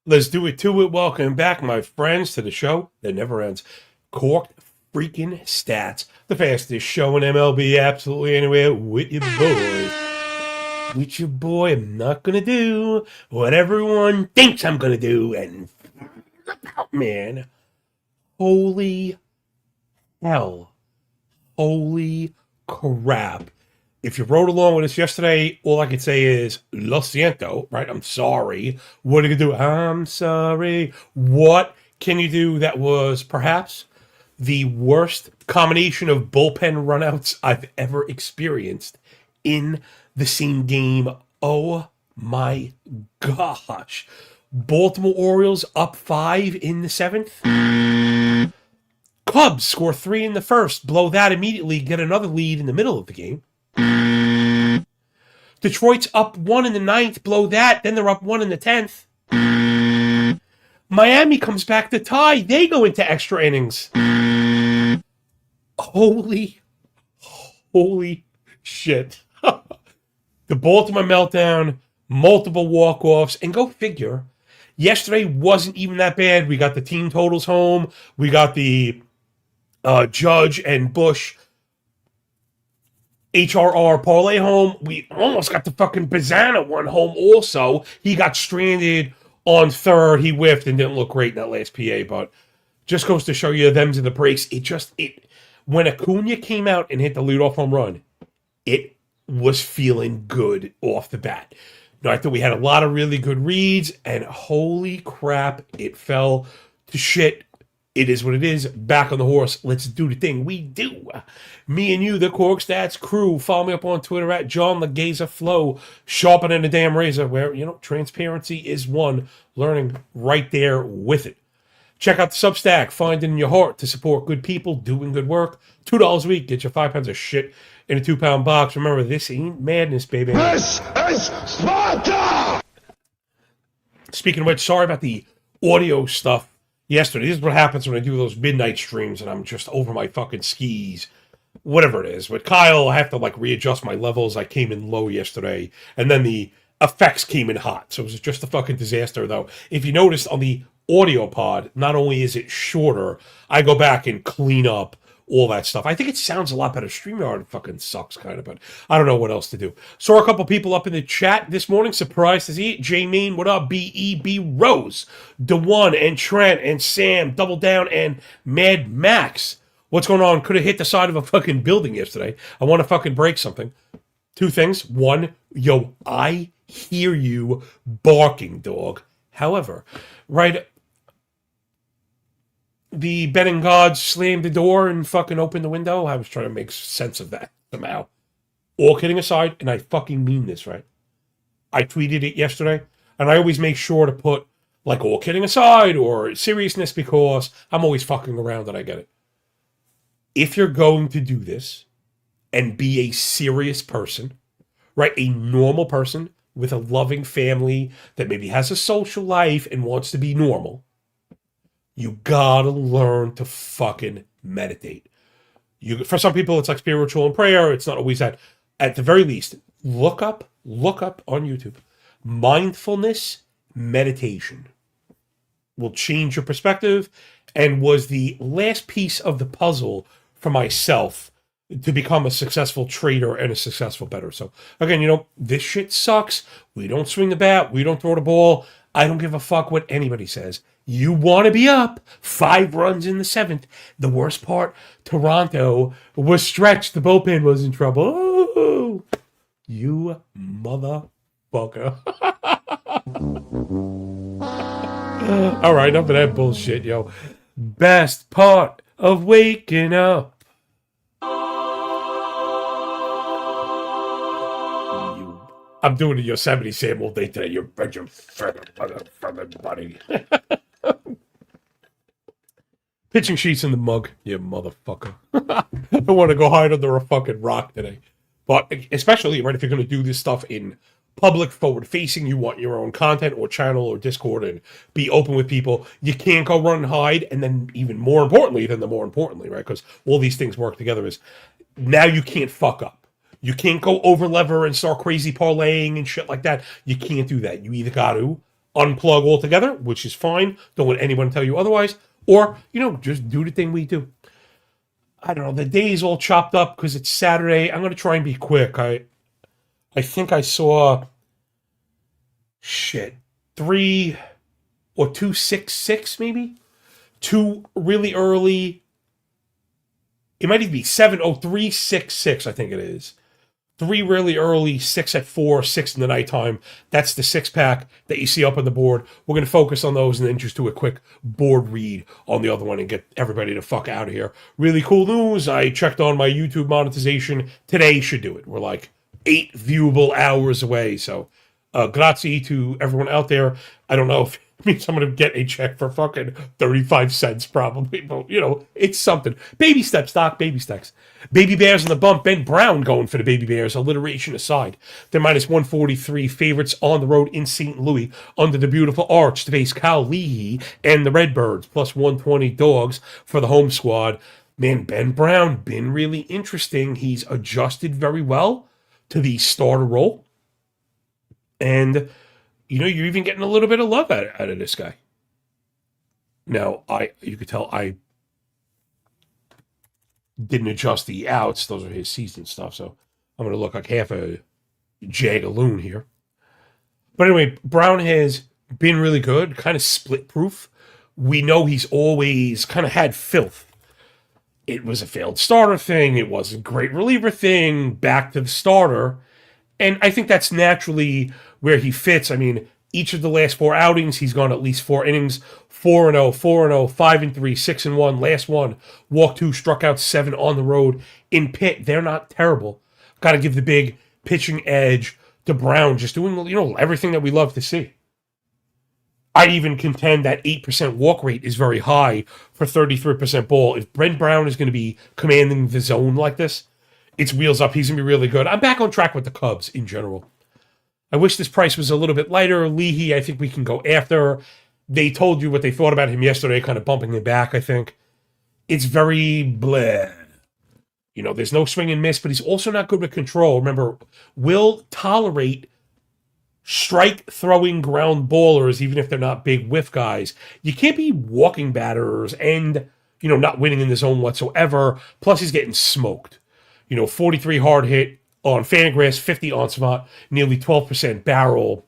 Let's do it to it. Welcome back, my friends, to the show that never ends. Corked freaking Stats, the fastest show in MLB, absolutely anywhere with your boy. With your boy, I'm not gonna do what everyone thinks I'm gonna do, and man, holy hell, holy crap. If you rode along with us yesterday, all I can say is lo siento, right? I'm sorry. What are you gonna do? I'm sorry. What can you do that was perhaps the worst combination of bullpen runouts I've ever experienced in the same game? Oh my gosh. Baltimore Orioles up 5 in the 7th. Cubs score 3 in the first, blow that immediately, get another lead in the middle of the game. Detroit's up 1 in the 9th, blow that, then they're up 1 in the 10th. Miami comes back to tie. They go into extra innings. Holy shit. The Baltimore meltdown, multiple walk-offs, and go figure. Yesterday wasn't even that bad. We got the team totals home. We got the Judge and Bush HRR parlay home. We almost got the fucking Bazana one home also. He got stranded on third. He whiffed and didn't look great in that last PA, but just goes to show you them's in the breaks. When Acuna came out and hit the leadoff home run, it was feeling good off the bat. Now, I thought we had a lot of really good reads, and holy crap, it fell to shit. It is what it is. Back on the horse. Let's do the thing we do. Me and you, the Corked Stats crew. Follow me up on Twitter at John Legeza Flow. Sharpening the damn razor, where, transparency is one. Learning right there with it. Check out the Substack. Find it in your heart to support good people doing good work. $2 a week. Get your 5 pounds of shit in a 2-pound box. Remember, this ain't madness, baby. This is Sparta! Speaking of which, sorry about the audio stuff yesterday. This is what happens when I do those midnight streams and I'm just over my fucking skis. Whatever it is. With Kyle, I have to readjust my levels. I came in low yesterday, and then the effects came in hot. So it was just a fucking disaster, though. If you noticed on the audio pod, not only is it shorter, I go back and clean up all that stuff. I think it sounds a lot better. StreamYard fucking sucks, kind of, but I don't know what else to do. Saw a couple people up in the chat this morning. Surprised to see it. J Main, what up? BEB Rose, DeWan, and Trent, and Sam, Double Down, and Mad Max. What's going on? Could have hit the side of a fucking building yesterday. I want to fucking break something. Two things. One, yo, I hear you barking, dog. However, right, the betting gods slammed the door and fucking opened the window. I was trying to make sense of that somehow. All kidding aside, and I fucking mean this, right? I tweeted it yesterday, and I always make sure to put, all kidding aside or seriousness, because I'm always fucking around and I get it. If you're going to do this and be a serious person, right, a normal person with a loving family that maybe has a social life and wants to be normal, you gotta learn to fucking meditate. For some people, it's like spiritual and prayer. It's not always that. At the very least, look up on YouTube. Mindfulness meditation will change your perspective, and was the last piece of the puzzle for myself to become a successful trader and a successful bettor. So again, this shit sucks. We don't swing the bat. We don't throw the ball. I don't give a fuck what anybody says. You want to be up 5 runs in the 7th. The worst part, Toronto was stretched. The bullpen was in trouble. Oh, you motherfucker. All right, enough of that bullshit, yo. Best part of waking up. I'm doing the Yosemite Sam all day today. You're buddy. Pitching sheets in the mug, you motherfucker. I want to go hide under a fucking rock today. But especially, right, if you're going to do this stuff in public, forward-facing, you want your own content or channel or Discord and be open with people, you can't go run and hide. And then even more importantly, right, because all these things work together, is now you can't fuck up. You can't go over lever and start crazy parlaying and shit like that. You can't do that. You either got to unplug altogether, which is fine. Don't let anyone tell you otherwise. Or, just do the thing we do. I don't know. The day's all chopped up because it's Saturday. I'm going to try and be quick. I think I saw, 3 or 266 maybe? 2 really early. It might even be 70366, I think it is. 3 really early, 6 at 4, 6 in the nighttime. That's the 6-pack that you see up on the board. We're going to focus on those and then just do a quick board read on the other one and get everybody to fuck out of here. Really cool news. I checked on my YouTube monetization. Today should do it. We're like 8 viewable hours away. So, grazie to everyone out there. I don't know if it means I'm going to get a check for fucking 35 cents probably. But, it's something. Baby steps, Doc. Baby steps. Baby Bears on the bump. Ben Brown going for the Baby Bears. Alliteration aside. They're minus 143 favorites on the road in St. Louis under the beautiful arch to face Cal Leahy and the Redbirds. Plus 120 dogs for the home squad. Man, Ben Brown been really interesting. He's adjusted very well to the starter role. And, you're even getting a little bit of love out of this guy. Now, you could tell I didn't adjust the outs. Those are his season stuff, so I'm going to look like half a jagaloon here. But anyway, Brown has been really good, kind of split-proof. We know he's always kind of had filth. It was a failed starter thing. It was a great reliever thing, back to the starter. And I think that's naturally where he fits. I mean, each of the last 4 outings, he's gone at least 4 innings, 4-0, 4-0, 5-3, 6-1. Last one, walked 2, struck out 7 on the road. In Pitt, they're not terrible. Got to give the big pitching edge to Brown, just doing, everything that we love to see. I even contend that 8% walk rate is very high for 33% ball. If Brent Brown is going to be commanding the zone like this, it's wheels up. He's going to be really good. I'm back on track with the Cubs in general. I wish this price was a little bit lighter. Leahy, I think we can go after. They told you what they thought about him yesterday, kind of bumping him back, I think. It's very bleh. There's no swing and miss, but he's also not good with control. Remember, will tolerate strike-throwing ground ballers, even if they're not big whiff guys. You can't be walking batters and, not winning in the zone whatsoever. Plus, he's getting smoked. 43 hard hit on Fangraphs, 50 on Savant, nearly 12% barrel.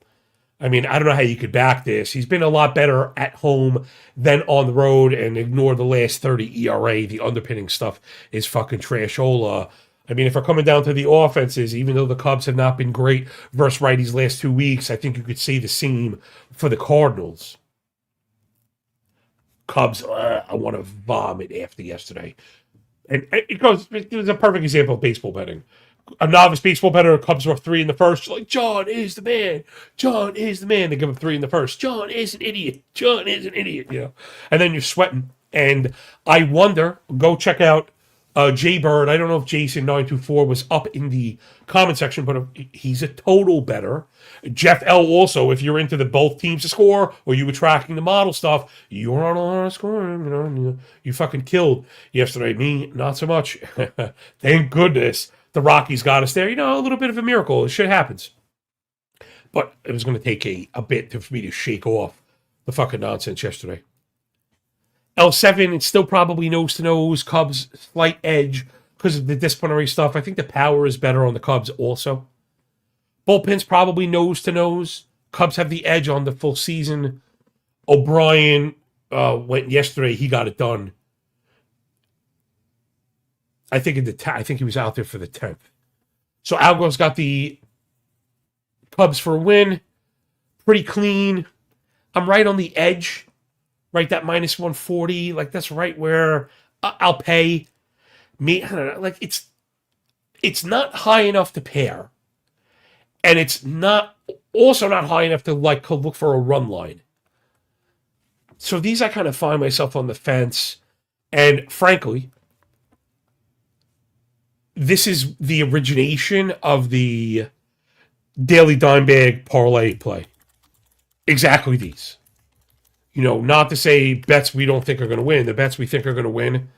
I mean, I don't know how you could back this. He's been a lot better at home than on the road, and ignore the last 30 ERA. The underpinning stuff is fucking trashola. I mean, if we're coming down to the offenses, even though the Cubs have not been great versus righties last 2 weeks, I think you could say the same for the Cardinals. Cubs, I want to vomit after yesterday. And it was a perfect example of baseball betting. A novice baseball bettor, Cubs were 3 in the first. Like, John is the man. John is the man. They give him 3 in the first. John is an idiot. John is an idiot, And then you're sweating. And I wonder, go check out Jay Bird. I don't know if Jason924 was up in the comment section, but he's a total bettor. Jeff L. also, if you're into the both teams to score or you were tracking the model stuff, you're on a lot of scoring. You fucking killed yesterday. Me, not so much. Thank goodness the Rockies got us there. A little bit of a miracle. Shit happens. But it was going to take a bit for me to shake off the fucking nonsense yesterday. L7, it's still probably nose-to-nose. Cubs, slight edge because of the disciplinary stuff. I think the power is better on the Cubs also. Bullpen's probably nose-to-nose. Cubs have the edge on the full season. O'Brien went yesterday. He got it done. I think he was out there for the 10th. So Algo's got the Cubs for a win. Pretty clean. I'm right on the edge. Right, that minus 140. Like, that's right where I'll pay. I don't know. Like, it's not high enough to pair. And it's also not high enough to, look for a run line. So these I kind of find myself on the fence. And frankly, this is the origination of the daily dime bag parlay play. Exactly these. Not to say bets we don't think are going to win, the bets we think are going to win,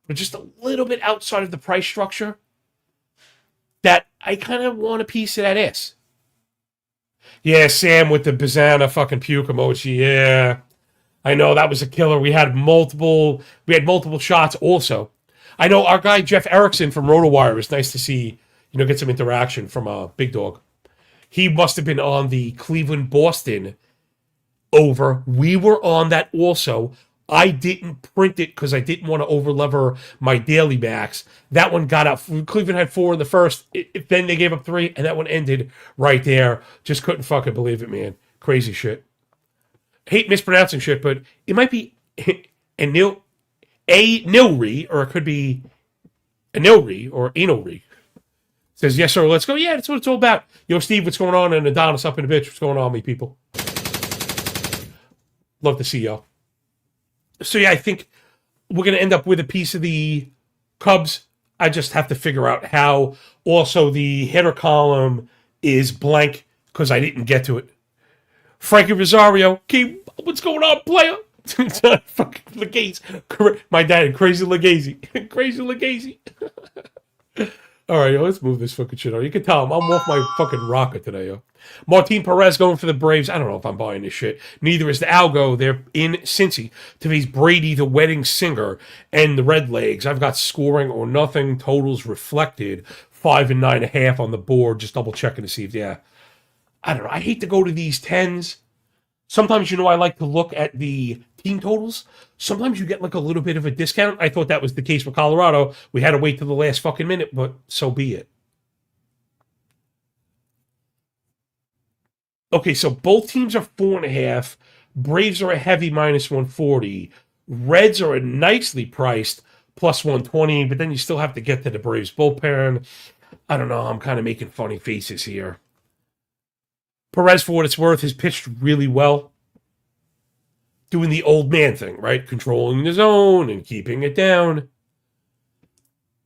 but just a little bit outside of the price structure that I kind of want a piece of that ass. Yeah, Sam with the Bazana fucking puke emoji. Yeah, I know that was a killer. We had multiple shots also. I know our guy Jeff Erickson from RotoWire is nice to see, get some interaction from Big Dog. He must have been on the Cleveland Boston over. We were on that also. I didn't print it because I didn't want to overlever my daily max. That one got out. Cleveland had 4 in the first. Then they gave up 3, and that one ended right there. Just couldn't fucking believe it, man. Crazy shit. Hate mispronouncing shit, but it might be Nilri, or it could be Anilri or Anilri. Says, yes, sir, let's go. Yeah, that's what it's all about. Yo, Steve, what's going on? And Adonis up in the bitch. What's going on, me people? Love to see y'all. So, yeah, I think we're going to end up with a piece of the Cubs. I just have to figure out how. Also, the hitter column is blank because I didn't get to it. Frankie Rosario, what's going on, player? Fucking Legacy. My dad, Crazy Legacy. Crazy Legacy. All right, yo, let's move this fucking shit on. You can tell I'm off my fucking rocker today, yo. Martin Perez going for the Braves. I don't know if I'm buying this shit. Neither is the Algo. They're in Cincy to face Brady, the wedding singer, and the Red Legs. I've got scoring or nothing. Totals reflected. 5 and 9.5 on the board. Just double checking to see if, I don't know. I hate to go to these 10s. Sometimes, I like to look at the team totals. Sometimes you get like a little bit of a discount. I thought that was the case with Colorado. We had to wait till the last fucking minute, but so be it. Okay, so both teams are 4.5. Braves are a heavy minus 140. Reds are a nicely priced plus 120, but then you still have to get to the Braves bullpen. I don't know. I'm kind of making funny faces here. Perez, for what it's worth, has pitched really well. Doing the old man thing, right? Controlling the zone and keeping it down.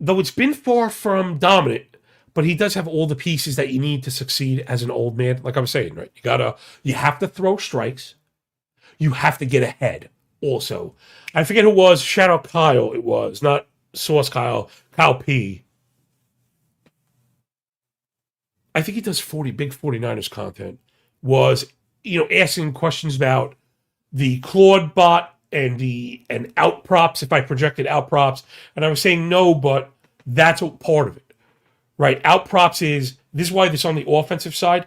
Though it's been far from dominant, but he does have all the pieces that you need to succeed as an old man. Like I was saying, right? You have to throw strikes. You have to get ahead also. I forget who it was. Shout out Kyle, it was. Not Sauce Kyle. Kyle P. I think he does big 49ers content, was, asking questions about the Claude bot and out props, if I projected out props. And I was saying no, but that's a part of it, right? Out props this is why this on the offensive side,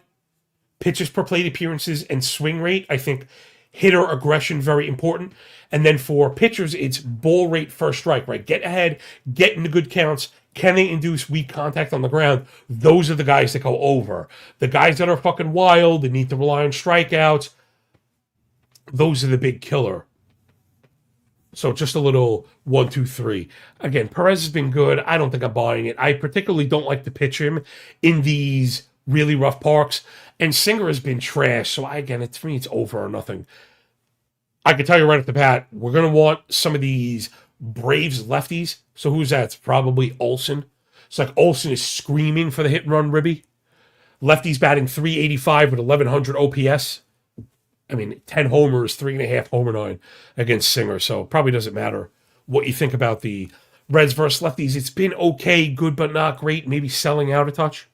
pitches per plate appearances and swing rate. I think hitter aggression, very important. And then for pitchers, it's ball rate first strike, right? Get ahead, get into good counts. Can they induce weak contact on the ground? Those are the guys that go over. The guys that are fucking wild, that need to rely on strikeouts, those are the big killer. So just a little 1, 2, 3. Again, Perez has been good. I don't think I'm buying it. I particularly don't like to pitch him in these really rough parks. And Singer has been trash. So for me, it's over or nothing. I can tell you right off the bat, we're going to want some of these Braves lefties. So who's that? It's probably Olsen. It's like Olsen is screaming for the hit and run ribby. Lefties batting 385 with 1100 OPS. 10 homers, 3.5 homer 9 against Singer. So probably doesn't matter what you think about the Reds versus lefties. It's been okay, good but not great. Maybe selling out a touch.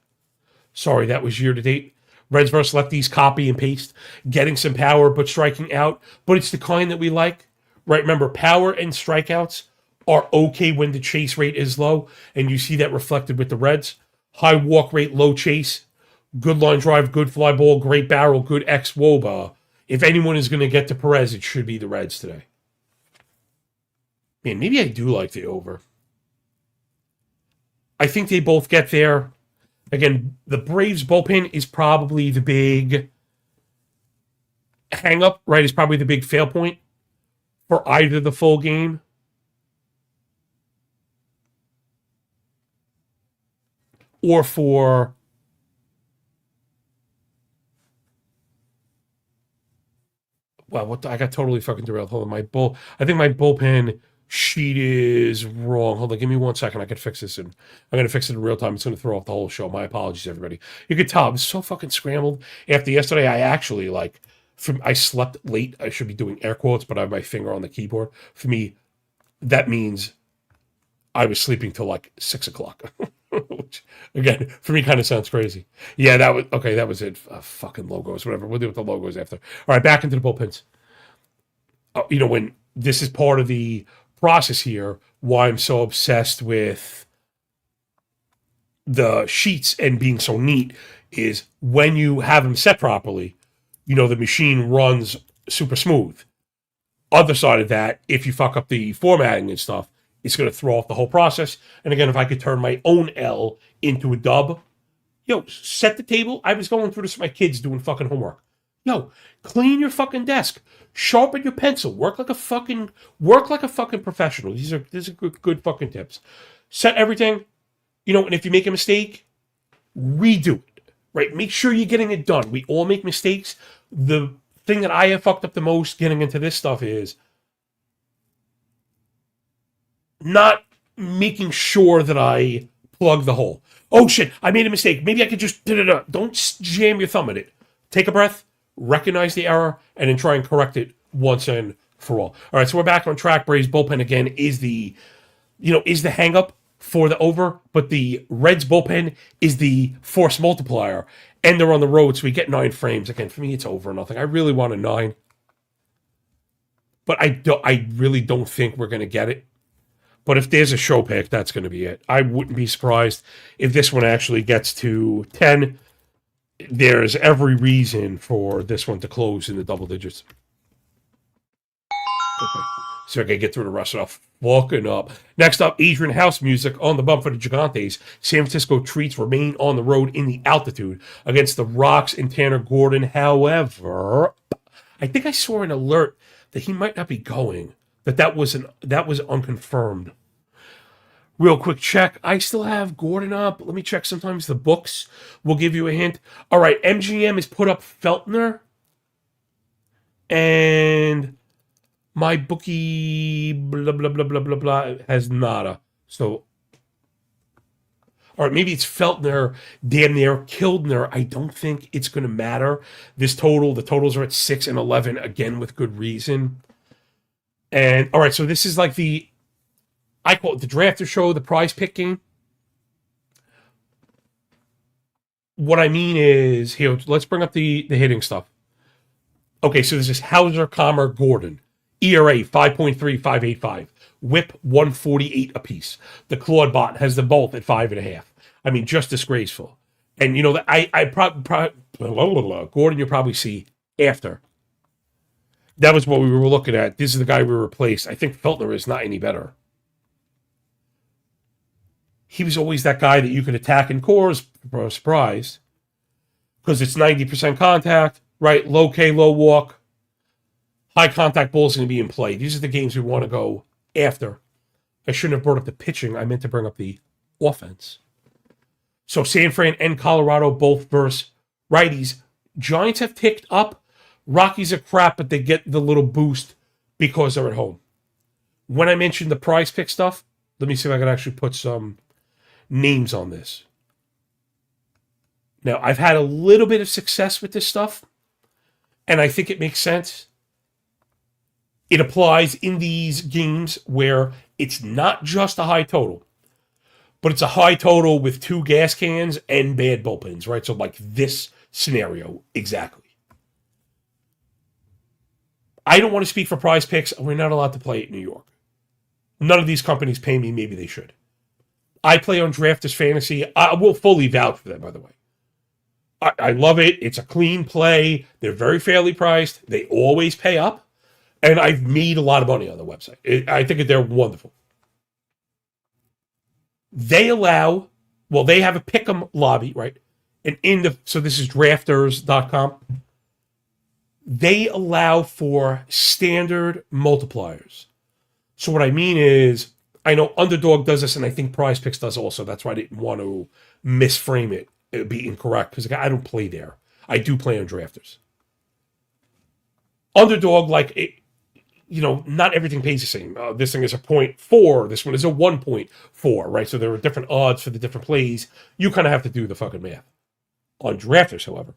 Sorry, that was year to date. Reds versus lefties, copy and paste. Getting some power but striking out. But it's the kind that we like. Right, remember, power and strikeouts are okay when the chase rate is low, and you see that reflected with the Reds. High walk rate, low chase, good line drive, good fly ball, great barrel, good ex-woba. If anyone is going to get to Perez, it should be the Reds today. Man, maybe I do like the over. I think they both get there. Again, the Braves bullpen is probably the big hang-up, right? It's probably the big fail point for either the full game. Or for I got totally fucking derailed. Hold on, I think my bullpen sheet is wrong. Hold on, give me 1 second. I can fix this, and I'm gonna fix it in real time. It's gonna throw off the whole show. My apologies, everybody. You could tell I'm so fucking scrambled. After yesterday, I actually I slept late. I should be doing air quotes, but I have my finger on the keyboard. For me, that means I was sleeping till 6 o'clock. which again for me kind of sounds crazy. Yeah, that was okay. That was it. Fucking logos, whatever. We'll deal with the logos after. All right, back into the bullpens. When this is part of the process here, why I'm so obsessed with the sheets and being so neat is when you have them set properly, the machine runs super smooth. Other side of that, if you fuck up the formatting and stuff, it's going to throw off the whole process. And again, if I could turn my own L into a dub, set the table. I was going through this with my kids doing fucking homework. Clean your fucking desk. Sharpen your pencil. Work like a fucking professional. These are good fucking tips. Set everything. And if you make a mistake, redo it. Right? Make sure you're getting it done. We all make mistakes. The thing that I have fucked up the most getting into this stuff is not making sure that I plug the hole. Oh shit, I made a mistake. Maybe I could just don't jam your thumb in it. Take a breath, recognize the error, and then try and correct it once and for all. All right, so we're back on track. Braves bullpen again is the hang up for the over, but the Reds bullpen is the force multiplier, and they're on the road, so we get 9 frames. Again, for me, it's over nothing. I really want a 9, but I really don't think we're going to get it. But if there's a show pick, that's going to be it. I wouldn't be surprised if this one actually gets to 10. There's every reason for this one to close in the double digits. Okay. So I can get through the rest of it. Walking up. Next up, Adrian House music on the bump for the Gigantes. San Francisco Treats remain on the road in the altitude against the Rocks and Tanner Gordon. However, I think I saw an alert that he might not be going. That was unconfirmed. Real quick check. I still have Gordon up. Let me check. Sometimes the books will give you a hint. All right, MGM has put up Feltner. And my bookie, blah, blah, blah, blah, blah, blah, has nada. So, all right, maybe it's Feltner, damn near Kildner. I don't think it's going to matter. The totals are at 6 and 11, again, with good reason. And, all right, so this is like I call it the drafter show, the prize pick game. What I mean is, here, let's bring up the hitting stuff. Okay, so this is Hauser, Gordon. ERA 5.3585. WHIP 148 apiece. The Claude bot has them both at 5.5. I mean, just disgraceful. And I probably Gordon you'll probably see after. That was what we were looking at. This is the guy we replaced. I think Feltner is not any better. He was always that guy that you could attack in cores, surprise, because it's 90% contact, right? Low K, low walk. High contact balls going to be in play. These are the games we want to go after. I shouldn't have brought up the pitching. I meant to bring up the offense. So San Fran and Colorado both versus righties. Giants have ticked up. Rockies are crap, but they get the little boost because they're at home. When I mentioned the prize pick stuff, let me see if I can actually put some names on this. Now, I've had a little bit of success with this stuff, and I think it makes sense. It applies in these games where it's not just a high total, but it's a high total with 2 gas cans and bad bullpens, right? So like this scenario, exactly. I don't want to speak for prize picks. We're not allowed to play it in New York. None of these companies pay me. Maybe they should. I play on Drafters Fantasy. I will fully vouch for them, by the way. I love it. It's a clean play. They're very fairly priced. They always pay up. And I've made a lot of money on the website. I think they're wonderful. They have a pick'em lobby, right? And so this is drafters.com. They allow for standard multipliers. So what I mean is, I know Underdog does this, and I think Prize Picks does also. That's why I didn't want to misframe it. It would be incorrect, because I don't play there. I do play on Drafters. Underdog, not everything pays the same. This thing is a 0.4. This one is a 1.4, right? So there are different odds for the different plays. You kind of have to do the fucking math. On Drafters, however,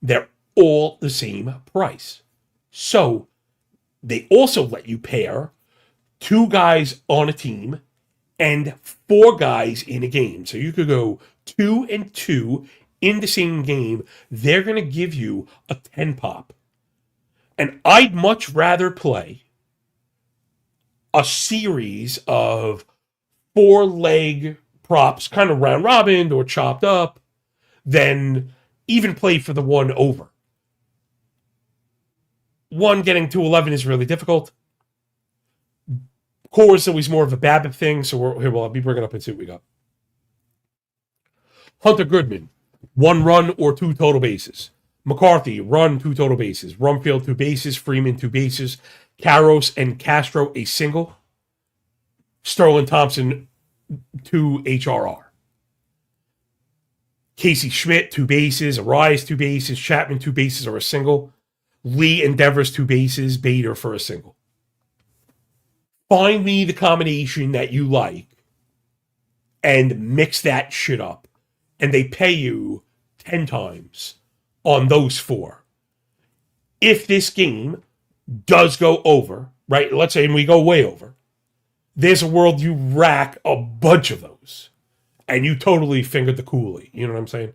they're all the same price. So they also let you pair 2 guys on a team and 4 guys in a game. So you could go 2-2 in the same game. They're going to give you a 10 pop. And I'd much rather play a series of 4-leg props, kind of round robin or chopped up, than even play for the 1 over. 1 getting to 11 is really difficult. Core is always more of a BABIP thing, so here we'll be bringing up and see what we got. Hunter Goodman, 1 run or 2 total bases. McCarthy, run, 2 total bases. Rumfield, 2 bases. Freeman, 2 bases. Karros and Castro, a single. Sterling Thompson, 2 HRR. Casey Schmidt, 2 bases. Arise, 2 bases. Chapman, 2 bases or a single. Lee and Devers, 2 bases. Bader for a single. Find me the combination that you like and mix that shit up. And they pay you 10 times on those 4. If this game does go over, right? Let's say we go way over. There's a world you rack a bunch of those. And you totally fingered the coolie. You know what I'm saying?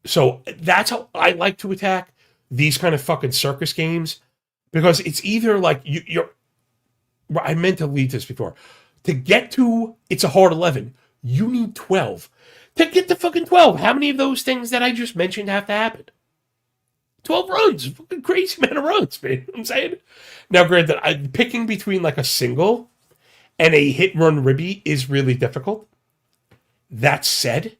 So that's how I like to attack these kind of fucking circus games. Because it's either like you're... I meant to lead this before. To get to it's a hard 11, you need 12. To get to fucking 12, how many of those things that I just mentioned have to happen? 12 runs. Fucking crazy amount of runs, man. You know what I'm saying? Now, granted, picking between like a single and a hit-run ribby is really difficult. That said,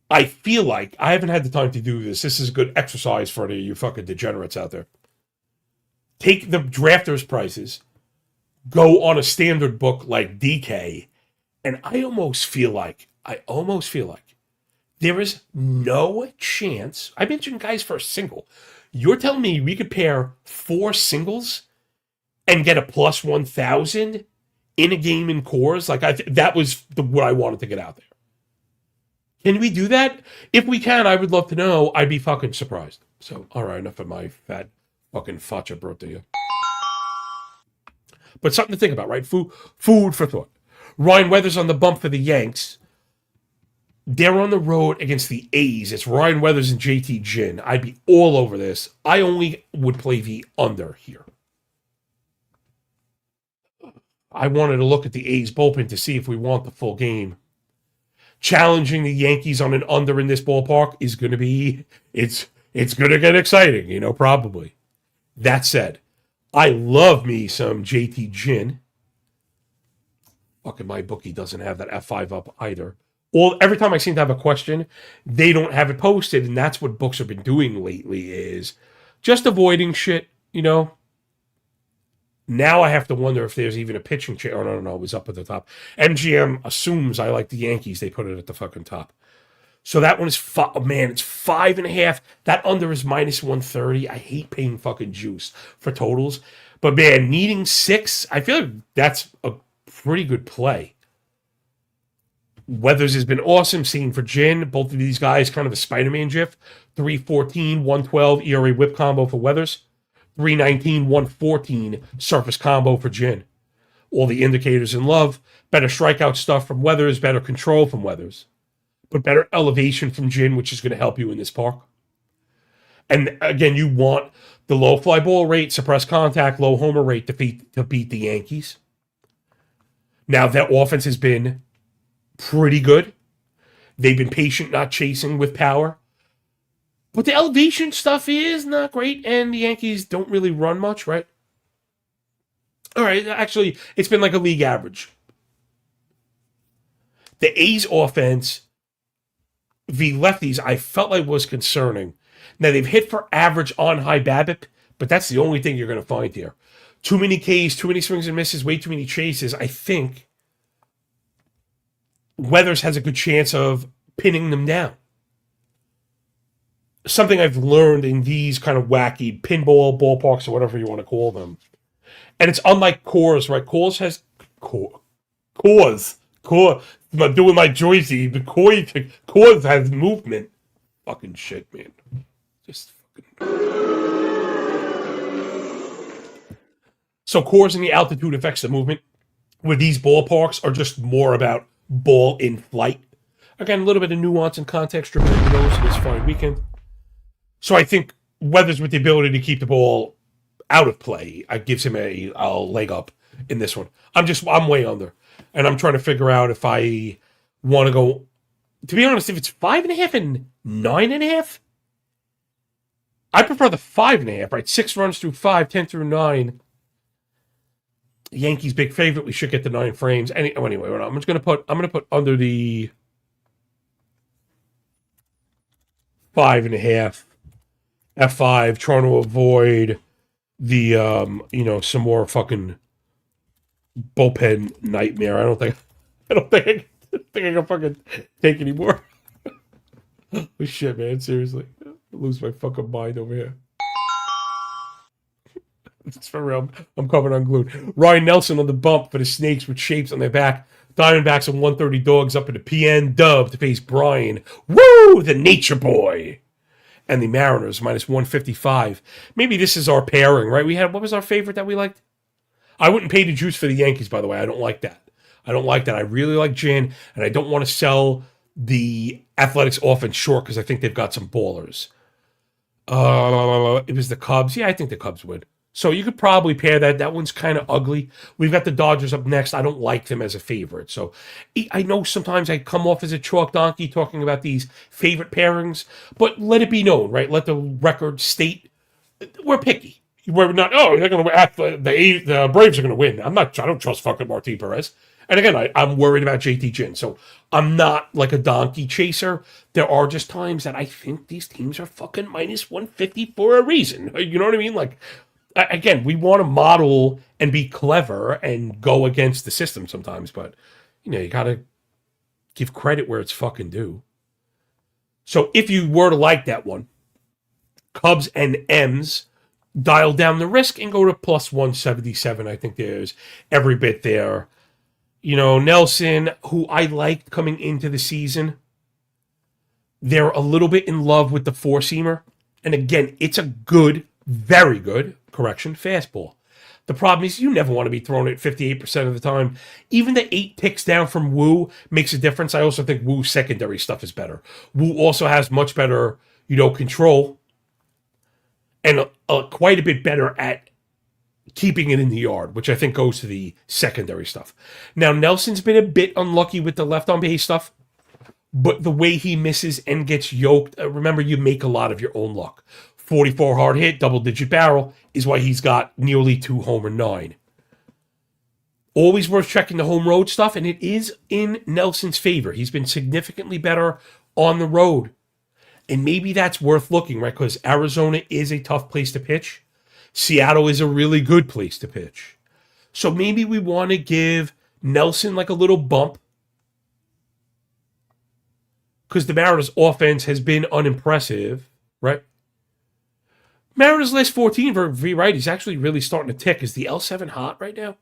I feel like I haven't had the time to do this. This is a good exercise for you fucking degenerates out there. Take the drafters' prices, go on a standard book like DK, and I almost feel like there is no chance. I mentioned guys for a single. You're telling me we could pair 4 singles and get a plus 1,000 in a game in cores? Like that was what I wanted to get out there. Can we do that? If we can, I would love to know. I'd be fucking surprised. So, all right, enough of my fat fucking facha brought to you. But something to think about, right? Food for thought. Ryan Weathers on the bump for the Yanks. They're on the road against the A's. It's Ryan Weathers and JT Ginn. I'd be all over this. I only would play the under here. I wanted to look at the A's bullpen to see if we want the full game. Challenging the Yankees on an under in this ballpark is going to be, it's going to get exciting, probably. That said, I love me some JT Ginn. Fucking my bookie doesn't have that F5 up either. Every time I seem to have a question, they don't have it posted, and that's what books have been doing lately is just avoiding shit, Now I have to wonder if there's even a pitching chair. Oh, no, it was up at the top. MGM assumes I like the Yankees. They put it at the fucking top. So that one is, it's 5.5. That under is minus 130. I hate paying fucking juice for totals. But man, needing 6, I feel like that's a pretty good play. Weathers has been awesome. Same for Ginn. Both of these guys, kind of a Spider-Man gif. 314, 112 ERA whip combo for Weathers. 319, 114 surface combo for Ginn. All the indicators in love. Better strikeout stuff from Weathers. Better control from Weathers. But better elevation from Ginn, which is going to help you in this park. And again, you want the low fly ball rate, suppress contact, low homer rate to beat the Yankees. Now, that offense has been pretty good. They've been patient, not chasing with power. But the elevation stuff is not great, and the Yankees don't really run much, right? All right, actually, it's been like a league average. The A's offense, the lefties, I felt like was concerning. Now, they've hit for average on high BABIP, but that's the only thing you're going to find here. Too many Ks, too many swings and misses, way too many chases. I think Weathers has a good chance of pinning them down. Something I've learned in these kind of wacky pinball ballparks or whatever you want to call them. And it's unlike Coors, right? Coors has... Coors. I'm doing my Joyzy. The Coors has movement. Fucking shit, man. Just fucking... So Coors and the altitude affects the movement. where these ballparks are just more about ball in flight. Again, a little bit of nuance and context driven into those this fine weekend. So I think Weathers with the ability to keep the ball out of play gives him a leg up in this one. I'm way under, and I'm trying to figure out if I want to go. To be honest, if it's 5.5 and 9.5, I prefer the 5.5. Right, 6 runs through 5, 10 through 9. Yankees big favorite. We should get the 9 frames. Anyway, I'm gonna put under the 5.5. F5, trying to avoid the some more fucking bullpen nightmare. I don't think I can fucking take anymore. Oh shit, man! Seriously, I lose my fucking mind over here. It's for real. I'm coming unglued. Ryan Nelson on the bump for the Snakes with shapes on their back. Diamondbacks and 130 dogs up in the PN Dub to face Brian. Woo! The Nature Boy. And the Mariners, minus 155. Maybe this is our pairing, right? What was our favorite that we liked? I wouldn't pay the juice for the Yankees, by the way. I don't like that. I really like Gin, and I don't want to sell the Athletics offense short because I think they've got some ballers. It was the Cubs. Yeah, I think the Cubs would. So you could probably pair that. That one's kind of ugly. We've got the Dodgers up next. I don't like them as a favorite. So I know sometimes I come off as a chalk donkey talking about these favorite pairings, but let it be known, right? Let the record state we're picky. We're not, they're going to, the Braves are going to win. I don't trust fucking Martin Perez. And again, I'm worried about JT Ginn. So I'm not like a donkey chaser. There are just times that I think these teams are fucking minus 150 for a reason. You know what I mean? Like, again, we want to model and be clever and go against the system sometimes, but you got to give credit where it's fucking due. So if you were to like that one, Cubs and M's, dial down the risk and go to plus 177. I think there's every bit there. Nelson, who I liked coming into the season, they're a little bit in love with the four-seamer. And again, it's a good, very good, fastball. The problem is you never want to be throwing it 58% of the time. Even the 8 ticks down from Wu makes a difference. I also think Wu's secondary stuff is better. Wu also has much better, control and quite a bit better at keeping it in the yard, which I think goes to the secondary stuff. Now, Nelson's been a bit unlucky with the left on base stuff, but the way he misses and gets yoked, remember, you make a lot of your own luck. 44 hard hit, double-digit barrel is why he's got nearly 2 homer 9. Always worth checking the home road stuff, and it is in Nelson's favor. He's been significantly better on the road. And maybe that's worth looking, right? Because Arizona is a tough place to pitch. Seattle is a really good place to pitch. So maybe we want to give Nelson like a little bump. Because the Mariners' offense has been unimpressive, right? Mariners' last 14 for V-righties actually really starting to tick. Is the L7 hot right now?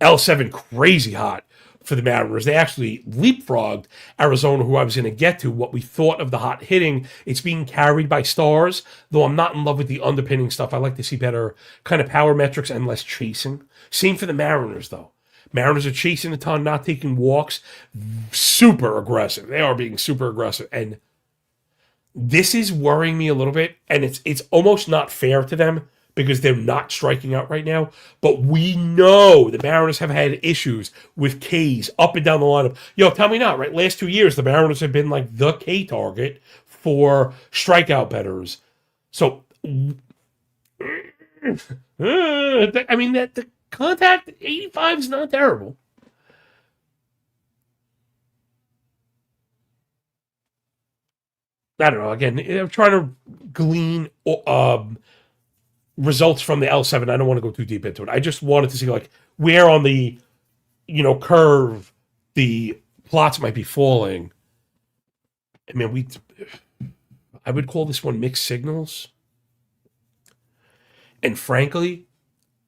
L7 crazy hot for the Mariners. They actually leapfrogged Arizona, who I was going to get to, what we thought of the hot hitting. It's being carried by stars, though I'm not in love with the underpinning stuff. I like to see better kind of power metrics and less chasing. Same for the Mariners, though. Mariners are chasing a ton, not taking walks. Super aggressive. They are being super aggressive. And this is worrying me a little bit, and it's almost not fair to them because they're not striking out right now. But we know the Mariners have had issues with Ks up and down the lineup. Tell me not, right? Last 2 years, the Mariners have been like the K target for strikeout bettors. So, the contact 85 is not terrible. I don't know. Again, I'm trying to glean results from the L7. I don't want to go too deep into it. I just wanted to see like where on the curve the plots might be falling. I mean, I would call this one mixed signals. And frankly,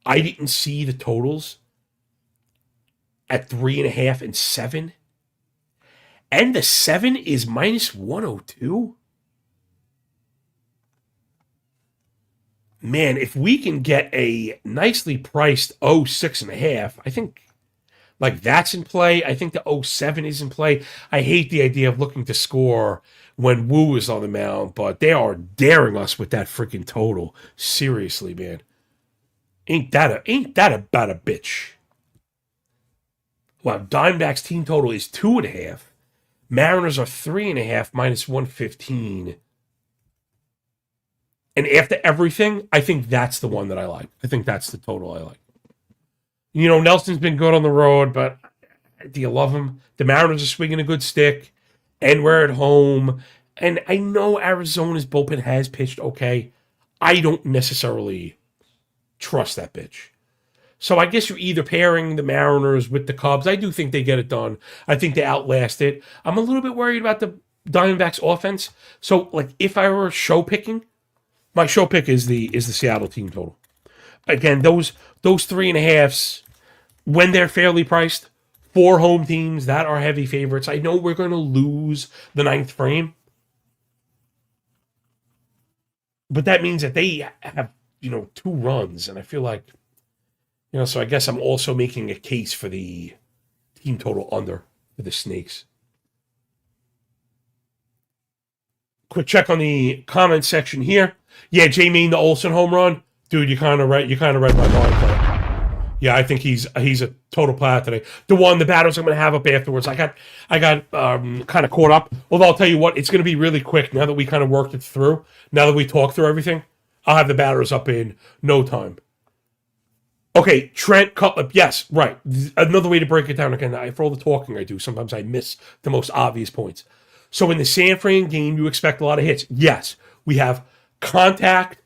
I didn't see the totals at 3.5 and 7. And the 7 is minus 102. Man, if we can get a nicely priced 6.5, I think Like, that's in play. I think the '07 is in play. I hate the idea of looking to score when Woo is on the mound, but they are daring us with that freaking total. Seriously, man. Ain't that about a bitch? Wow, Diamondbacks team total is 2.5. Mariners are 3.5 minus 115. And after everything, I think that's the one that I like. I think that's the total I like. You know, Nelson's been good on the road, but do you love him? The Mariners are swinging a good stick, and we're at home. And I know Arizona's bullpen has pitched okay. I don't necessarily trust that bitch. So I guess you're either pairing the Mariners with the Cubs. I do think they get it done. I think they outlast it. I'm a little bit worried about the Diamondbacks offense. So, like, if I were show picking, my show pick is the Seattle team total. Again, those 3.5s, when they're fairly priced, 4 home teams that are heavy favorites. I know we're going to lose the 9th frame, but that means that they have 2 runs, and I feel like, so I guess I'm also making a case for the team total under for the Snakes. Quick check on the comment section here. Yeah, Jamie, the Olsen home run, dude. You kind of read my mind play. Yeah, I think he's a total player today. The battles I'm going to have up afterwards. I got kind of caught up. Although I'll tell you what, it's going to be really quick now that we kind of worked it through. Now that we talked through everything, I'll have the batters up in no time. Okay, Trent Cutlip. Yes, right. Another way to break it down again. For all the talking I do, sometimes I miss the most obvious points. So in the San Fran game, you expect a lot of hits. Yes, we have contact,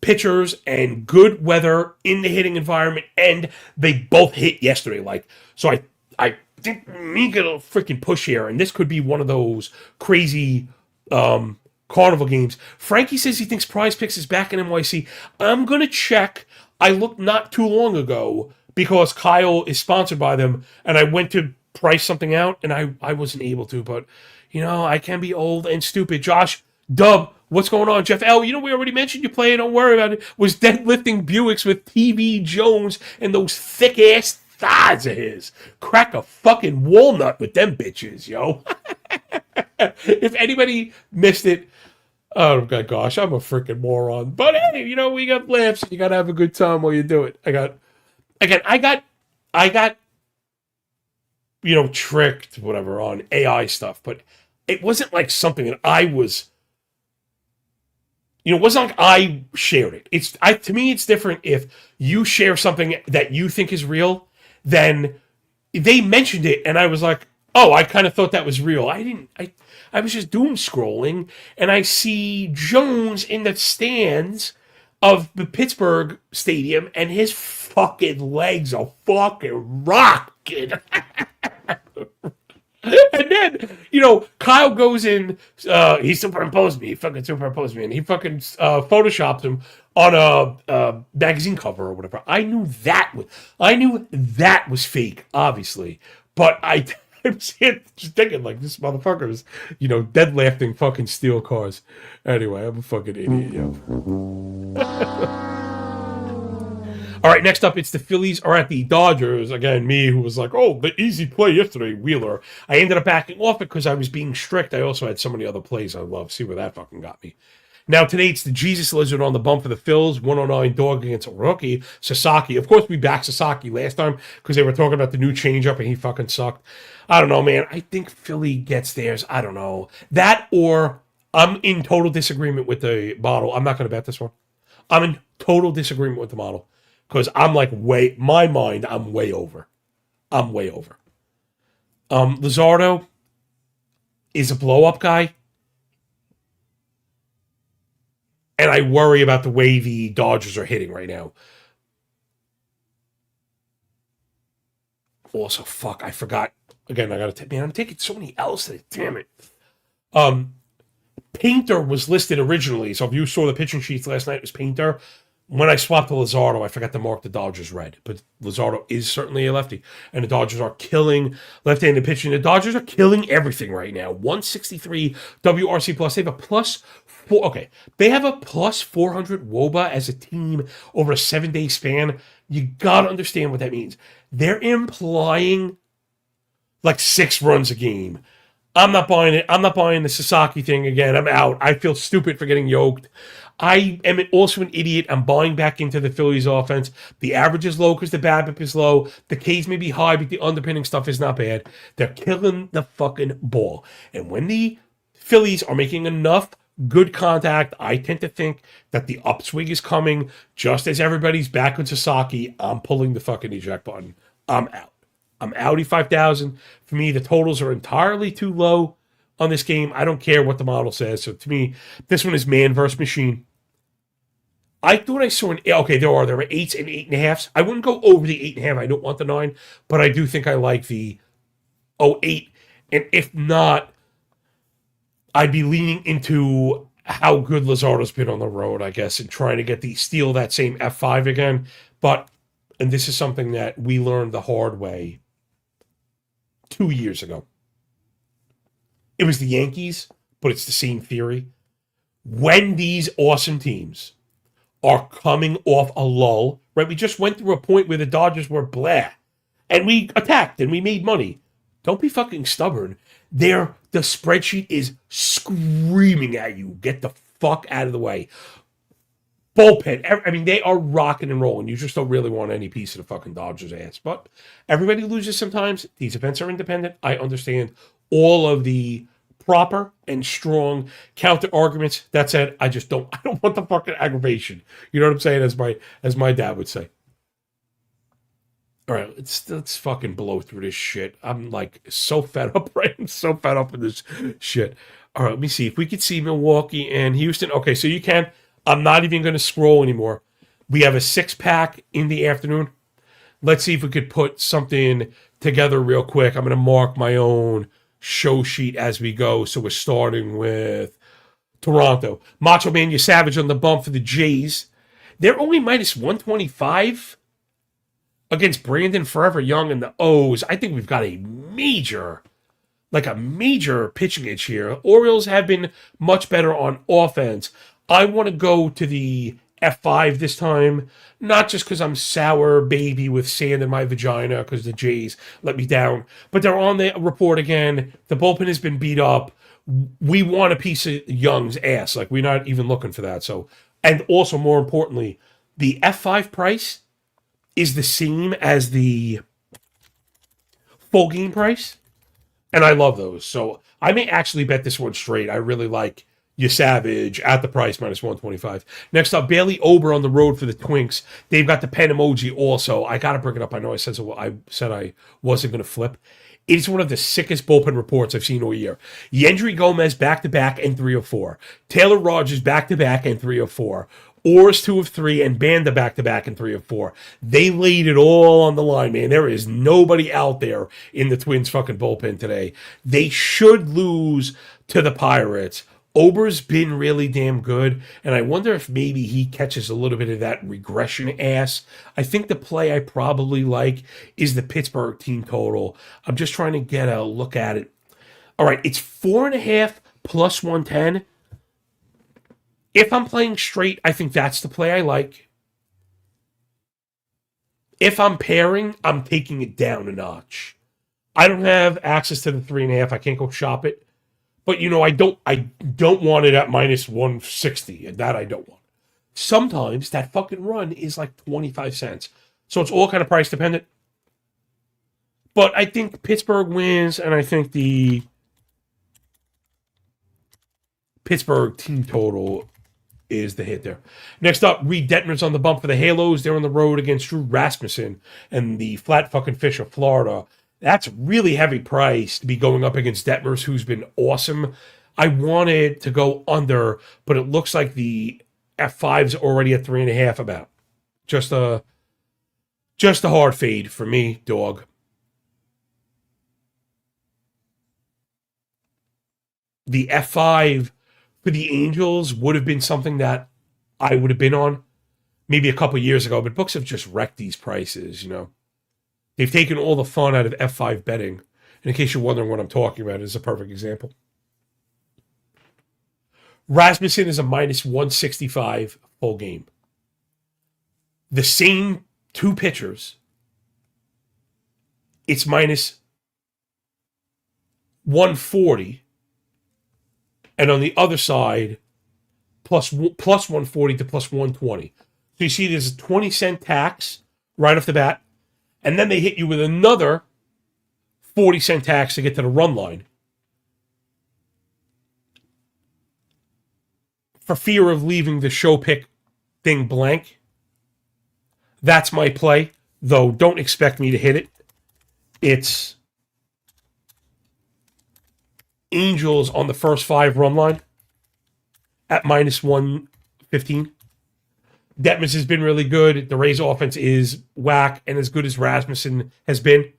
pitchers, and good weather in the hitting environment, and they both hit yesterday. So I think me get a freaking push here, and this could be one of those crazy carnival games. Frankie says he thinks Prize Picks is back in NYC. I'm going to check. I looked not too long ago because Kyle is sponsored by them, and I went to price something out, and I wasn't able to, but, I can be old and stupid. Josh, Dub, what's going on? Jeff L, we already mentioned you playing, don't worry about it. Was deadlifting Buicks with TV Jones and those thick-ass thighs of his. Crack a fucking walnut with them bitches, yo. If anybody missed it, oh my gosh, I'm a freaking moron. But hey, we got laughs. You gotta have a good time while you do it. I got tricked, whatever, on AI stuff, but it wasn't like something that I was, it wasn't like I shared it. To me, it's different if you share something that you think is real, then they mentioned it, and I was like, oh, I kind of thought that was real. I was just doom scrolling, and I see Jones in the stands of the Pittsburgh stadium, and his fucking legs are fucking rocking. And then, Kyle goes in, he superimposed me, and he fucking photoshopped him on a magazine cover or whatever. I knew that was fake, obviously, but I'm just thinking, like, this motherfucker is, dead laughing fucking steel cars. Anyway, I'm a fucking idiot, yo. All right, next up, it's the Phillies are at the Dodgers. Again, me, who was like, oh, the easy play yesterday, Wheeler. I ended up backing off it because I was being strict. I also had so many other plays I love. See where that fucking got me. Now, today, it's the Jesus Lizard on the bump for the Phils. 109 dog against a rookie, Sasaki. Of course, we backed Sasaki last time because they were talking about the new changeup and he fucking sucked. I don't know, man. I think Philly gets theirs. I don't know. That or I'm in total disagreement with the model. I'm not going to bet this one. I'm in total disagreement with the model because I'm like my mind, I'm way over. Luzardo is a blow-up guy. And I worry about the way the Dodgers are hitting right now. Also, fuck, I forgot. Again, I'm taking so many L's today. Damn it. Painter was listed originally. So if you saw the pitching sheets last night, it was Painter. When I swapped to Luzardo, I forgot to mark the Dodgers red. But Luzardo is certainly a lefty. And the Dodgers are killing left-handed pitching. The Dodgers are killing everything right now. 163 WRC+. They have a plus They have a plus 400 WOBA as a team over a 7-day span. You gotta understand what that means. They're implying like 6 runs a game. I'm not buying it. I'm not buying the Sasaki thing again. I'm out. I feel stupid for getting yoked. I am also an idiot. I'm buying back into the Phillies offense. The average is low because the BABIP is low. The Ks may be high, but the underpinning stuff is not bad. They're killing the fucking ball. And when the Phillies are making enough good contact, I tend to think that the upswing is coming. Just as everybody's back on Sasaki, I'm pulling the fucking eject button. I'm out. I'm outie 5,000. For me, the totals are entirely too low on this game. I don't care what the model says. So to me, this one is man versus machine. I thought I saw there were 8s and 8.5s. I wouldn't go over the 8.5. I don't want the 9, but I do think I like the 8. And if not, I'd be leaning into how good Luzardo's been on the road, I guess, and trying to steal that same F5 again. And this is something that we learned the hard way 2 years ago. It was the Yankees, but it's the same theory. When these awesome teams are coming off a lull, right? We just went through a point where the Dodgers were blah, and we attacked and we made money. Don't be fucking stubborn. The spreadsheet is screaming at you. Get the fuck out of the way. Bullpen. I mean, they are rocking and rolling. You just don't really want any piece of the fucking Dodgers' ass. But everybody loses sometimes. These events are independent. I understand all of the proper and strong counter arguments. That said, I don't want the fucking aggravation. You know what I'm saying? As my dad would say. All right, let's fucking blow through this shit. I'm like so fed up, right? I'm so fed up with this shit. All right, let me see if we could see Milwaukee and Houston. Okay, so you can. I'm not even going to scroll anymore. We have a 6-pack in the afternoon. Let's see if we could put something together real quick. I'm going to mark my own show sheet as we go. So we're starting with Toronto. Macho Man, you savage on the bump for the Jays. They're only minus 125 against Brandon Forever Young and the O's. I think we've got a major pitching itch here. Orioles have been much better on offense. I want to go to the F5 this time, not just because I'm sour baby with sand in my vagina because the Jays let me down, but they're on the report again. The bullpen has been beat up. We want a piece of Young's ass. Like, we're not even looking for that. So, and also more importantly, the F5 price is the same as the full game price, and I love those. So I may actually bet this one straight. I really like You Savage at the price minus 125. Next up, Bailey Ober on the road for the Twinks. They've got the pen emoji also. I got to bring it up. I know I said I wasn't going to flip. It's one of the sickest bullpen reports I've seen all year. Yendry Gomez back-to-back and 3 of 4. Taylor Rogers back-to-back and 3 of 4. Orr's 2 of 3 and Banda back-to-back and 3 of 4. They laid it all on the line, man. There is nobody out there in the Twins fucking bullpen today. They should lose to the Pirates. Ober's been really damn good, and I wonder if maybe he catches a little bit of that regression ass. I think the play I probably like is the Pittsburgh team total. I'm just trying to get a look at it. All right, it's 4.5 plus 110. If I'm playing straight, I think that's the play I like. If I'm pairing, I'm taking it down a notch. I don't have access to the 3.5. I can't go shop it. But, you know, I don't want it at minus 160, and that I don't want. Sometimes that fucking run is like 25 cents. So it's all kind of price dependent. But I think Pittsburgh wins, and I think the Pittsburgh team total is the hit there. Next up, Reed Detmer's on the bump for the Halos. They're on the road against Drew Rasmussen and the Flat fucking Fish of Florida. That's really heavy price to be going up against Detmers, who's been awesome. I wanted to go under, but it looks like the F5's already at 3.5 about. Just a hard fade for me, dog. The F5 for the Angels would have been something that I would have been on maybe a couple years ago, but books have just wrecked these prices, you know. They've taken all the fun out of F5 betting. And in case you're wondering what I'm talking about, it's a perfect example. Rasmussen is a minus 165 full game. The same two pitchers, it's minus 140. And on the other side, plus 140 to plus 120. So you see there's a 20-cent tax right off the bat. And then they hit you with another 40-cent tax to get to the run line. For fear of leaving the show pick thing blank. That's my play. Though don't expect me to hit it. It's Angels on the first 5 run line at minus 115. Detmers has been really good. The Rays offense is whack, and as good as Rasmussen has been,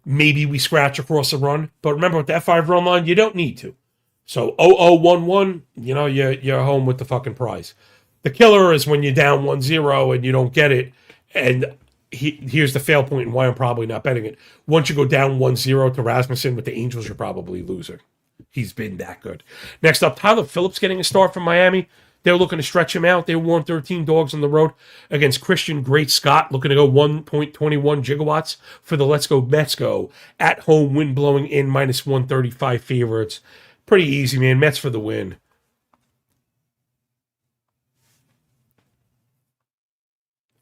maybe we scratch across the run. But remember, with that 5 run line, you don't need to. So 0-0-1-1, you're home with the fucking prize. The killer is when you're down 1-0 and you don't get it. And here's the fail point and why I'm probably not betting it. Once you go down 1-0 to Rasmussen with the Angels, you're probably losing. He's been that good. Next up, Tyler Phillips getting a start from Miami. They're looking to stretch him out. They won 13 dogs on the road against Christian Great Scott, looking to go 1.21 gigawatts for the Let's Go Mets Go. At home, wind blowing in, minus 135 favorites. Pretty easy, man. Mets for the win.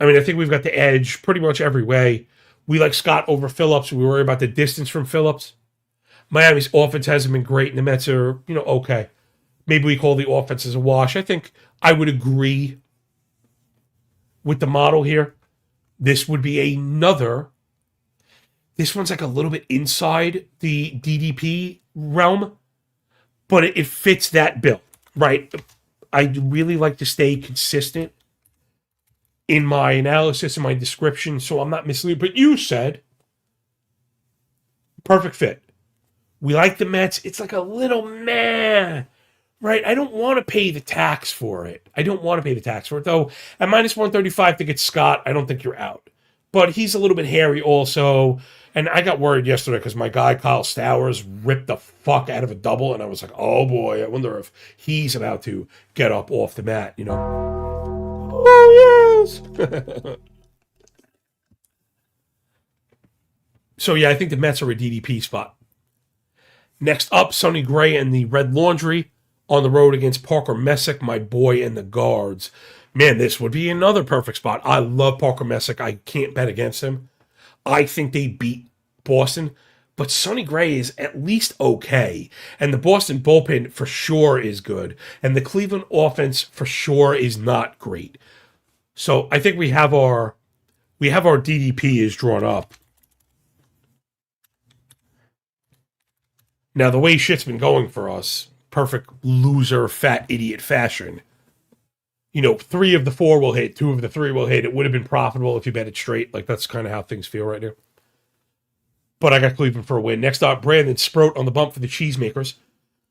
I mean, I think we've got the edge pretty much every way. We like Scott over Phillips. We worry about the distance from Phillips. Miami's offense hasn't been great, and the Mets are, okay. Maybe we call the offense as a wash. I think I would agree with the model here. This would be another. This one's like a little bit inside the DDP realm, but it fits that bill, right? I really like to stay consistent in my analysis and my description, so I'm not misleading. But you said perfect fit. We like the Mets. It's like a little meh. Right, I don't want to pay the tax for it. Though at minus 135 to get Scott, I don't think you're out. But he's a little bit hairy also. And I got worried yesterday because my guy, Kyle Stowers, ripped the fuck out of a double. And I was like, oh boy, I wonder if he's about to get up off the mat, Oh, yes. So, yeah, I think the Mets are a DDP spot. Next up, Sonny Gray and the Red Laundry on the road against Parker Messick, my boy, and the Guards. Man, this would be another perfect spot. I love Parker Messick. I can't bet against him. I think they beat Boston, but Sonny Gray is at least okay. And the Boston bullpen for sure is good. And the Cleveland offense for sure is not great. So I think we have our DDP is drawn up. Now, the way shit's been going for us, perfect loser, fat idiot fashion. 3 of the 4 will hit, 2 of the 3 will hit. It would have been profitable if you bet it straight. Like, that's kind of how things feel right now. But I got Cleveland for a win. Next up, Brandon Sproat on the bump for the Cheesemakers.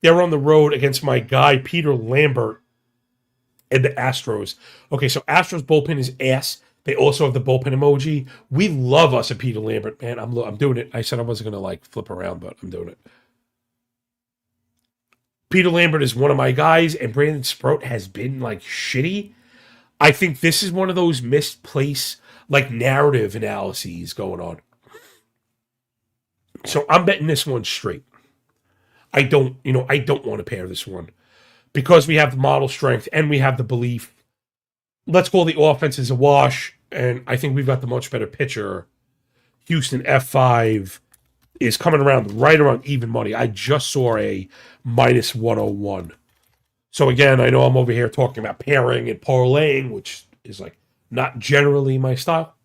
They're on the road against my guy, Peter Lambert, and the Astros. Okay, so Astros bullpen is ass. They also have the bullpen emoji. We love us a Peter Lambert, man. I'm doing it. I said I wasn't going to, flip around, but I'm doing it. Peter Lambert is one of my guys, and Brandon Sproat has been, shitty. I think this is one of those misplaced, narrative analyses going on. So I'm betting this one straight. I don't want to pair this one. Because we have the model strength and we have the belief. Let's call the offense as a wash, and I think we've got the much better pitcher. Houston F5 is coming right around even money. I just saw a minus 101. So again, I know I'm over here talking about pairing and parlaying, which is not generally my style.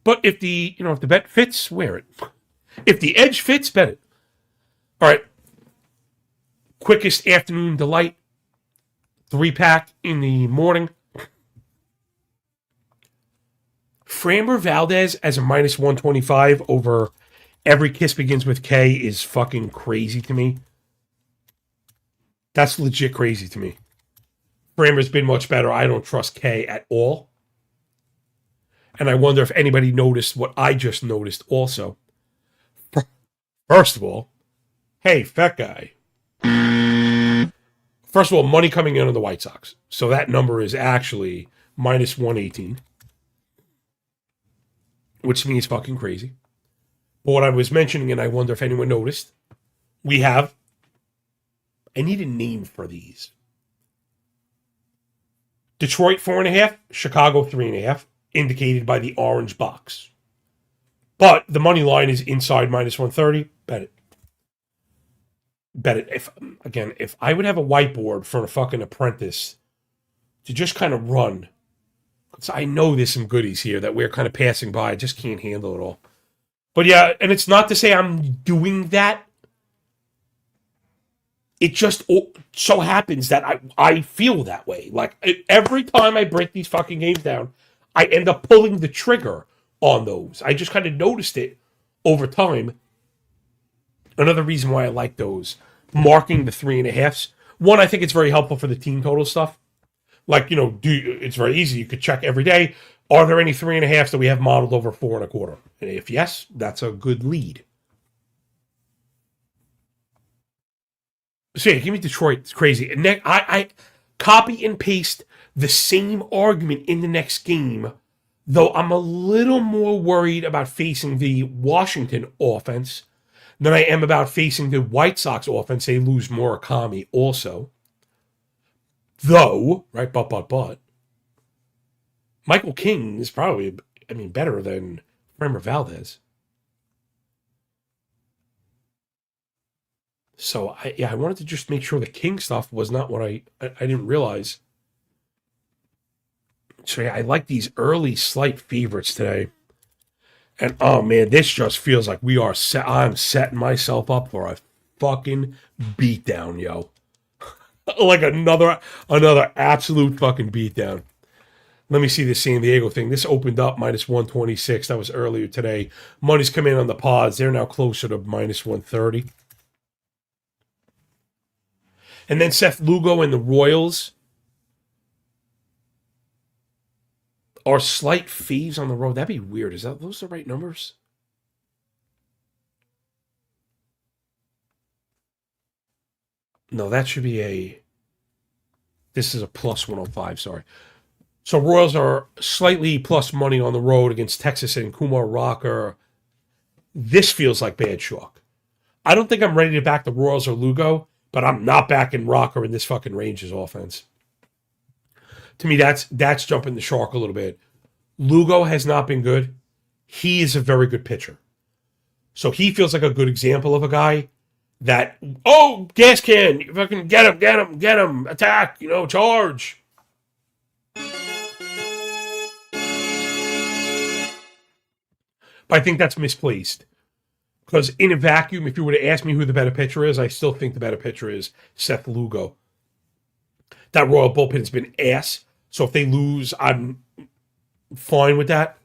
But if the bet fits, wear it. If the edge fits, bet it. All right. Quickest afternoon delight. 3-pack in the morning. Framber Valdez as a minus 125 over Every Kiss Begins with K is fucking crazy to me. That's legit crazy to me. Framber's been much better. I don't trust K at all. And I wonder if anybody noticed what I just noticed also. First of all, hey, fat guy, First of all, money coming in on the White Sox. So that number is actually minus 118, which means fucking crazy. But what I was mentioning, and I wonder if anyone noticed, we have, I need a name for these. Detroit 4.5, Chicago 3.5, indicated by the orange box. But the money line is inside minus 130. Bet it. Bet it. If I would have a whiteboard for a fucking apprentice to just kind of run, because I know there's some goodies here that we're kind of passing by. I just can't handle it all. But yeah, and it's not to say I'm doing that. It just so happens that I feel that way. Like, every time I break these fucking games down, I end up pulling the trigger on those. I just kind of noticed it over time. Another reason why I like those, marking the 3.5s. One, I think it's very helpful for the team total stuff. Like, it's very easy. You could check every day. Are there any 3.5s that we have modeled over 4.25? And if yes, that's a good lead. So yeah, give me Detroit. It's crazy. And I copy and paste the same argument in the next game, though I'm a little more worried about facing the Washington offense than I am about facing the White Sox offense. They lose Murakami also. Though, right, but Michael King is probably, better than Framber Valdez. So, I wanted to just make sure the King stuff was not what I didn't realize. So, yeah, I like these early slight favorites today. And, oh, man, this just feels like we are set. I'm setting myself up for a fucking beatdown, yo. Like another absolute fucking beatdown. Let me see the San Diego thing. This opened up minus 126. That was earlier today. Money's come in on the pods. They're now closer to minus 130. And then Seth Lugo and the Royals are slight faves on the road. That'd be weird. Is those the right numbers? No, that should be this is a plus 105, sorry. So Royals are slightly plus money on the road against Texas and Kumar Rocker. This feels like bad chalk. I don't think I'm ready to back the Royals or Lugo, but I'm not backing Rocker in this fucking Rangers offense. To me, that's jumping the shark a little bit. Lugo has not been good. He is a very good pitcher. So he feels like a good example of a guy that, gas can, you fucking get him, attack, charge. But I think that's misplaced. Because in a vacuum, if you were to ask me who the better pitcher is, I still think the better pitcher is Seth Lugo. That Royal bullpen's been ass. So if they lose, I'm fine with that.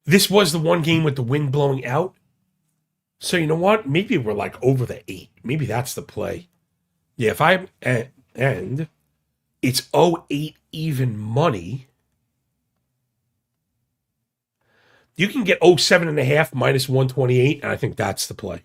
This was the one game with the wind blowing out. So you know what? Maybe we're like over the 8. Maybe that's the play. Yeah, if I'm... And it's 0.8 even money. You can get 07.5 minus 128, and I think that's the play.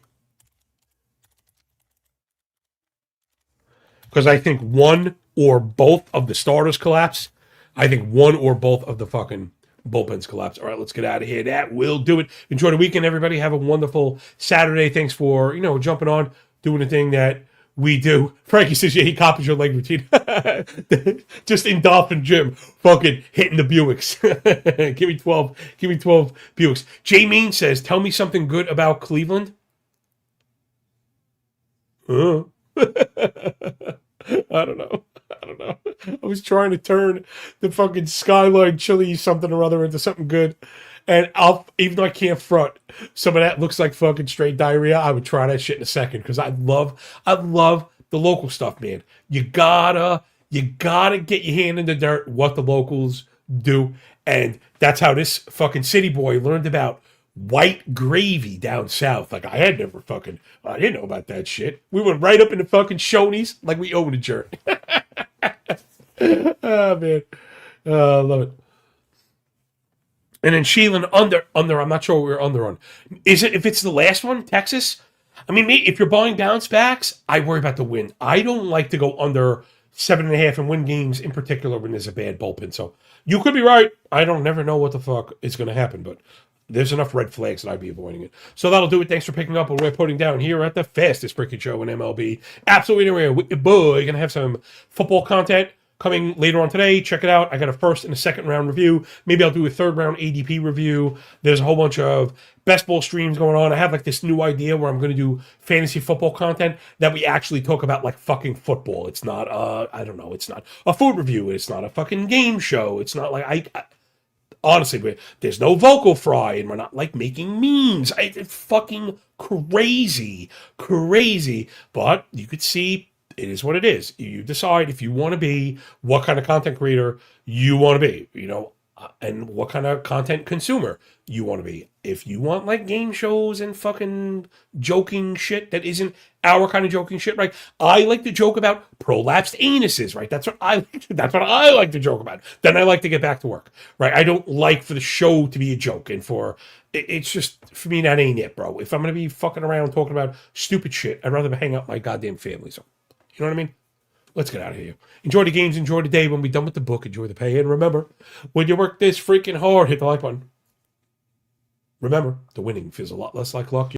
Because I think one or both of the starters collapse. I think one or both of the fucking bullpens collapse. All right, let's get out of here. That will do it. Enjoy the weekend, everybody. Have a wonderful Saturday. Thanks for, jumping on, doing the thing that we do. Frankie says, yeah, he copies your leg routine. Just in Dolphin Gym, fucking hitting the Buicks. Give me 12 Buicks. Jay Main says, tell me something good about Cleveland. I don't know. I was trying to turn the fucking Skyline Chili something or other into something good. And even though I can't front, some of that looks like fucking straight diarrhea. I would try that shit in a second because I love the local stuff, man. You gotta get your hand in the dirt, what the locals do. And that's how this fucking city boy learned about white gravy down south. Like, I didn't know about that shit. We went right up in the fucking Shoney's like we owned a jerk. Oh, man. I love it. And then Sheelan under, I'm not sure what we're under on. Is it, if it's the last one, Texas? I mean, if you're buying bounce backs, I worry about the win. I don't like to go under 7.5 and win games, in particular when there's a bad bullpen. So you could be right. I don't never know what the fuck is going to happen, but there's enough red flags that I'd be avoiding it. So that'll do it. Thanks for picking up what we're putting down here at the fastest freaking show in MLB. Absolutely anywhere with your boy. You're going to have some football content coming later on today. Check it out. I got a first and a second round review. Maybe I'll do a third round ADP review. There's a whole bunch of best ball streams going on. I have like this new idea where I'm going to do fantasy football content that we actually talk about like fucking football. It's not, I don't know. It's not a food review. It's not a fucking game show. It's not like honestly, there's no vocal fry, and we're not like making memes. It's fucking crazy. But you could see it is what it is. You decide if you want to be, what kind of content creator you want to be, and what kind of content consumer you want to be. If you want like game shows and fucking joking shit that isn't our kind of joking shit, right? I like to joke about prolapsed anuses, right? That's what I like to joke about. Then I like to get back to work, right? I don't like for the show to be a joke, and it's just, for me, that ain't it, bro. If I'm gonna be fucking around talking about stupid shit, I'd rather hang out with my goddamn family. So, you know what I mean? Let's get out of here. Enjoy the games, enjoy the day. When we're done with the book, enjoy the pay. And remember, when you work this freaking hard, hit the like button. Remember, the winning feels a lot less like luck.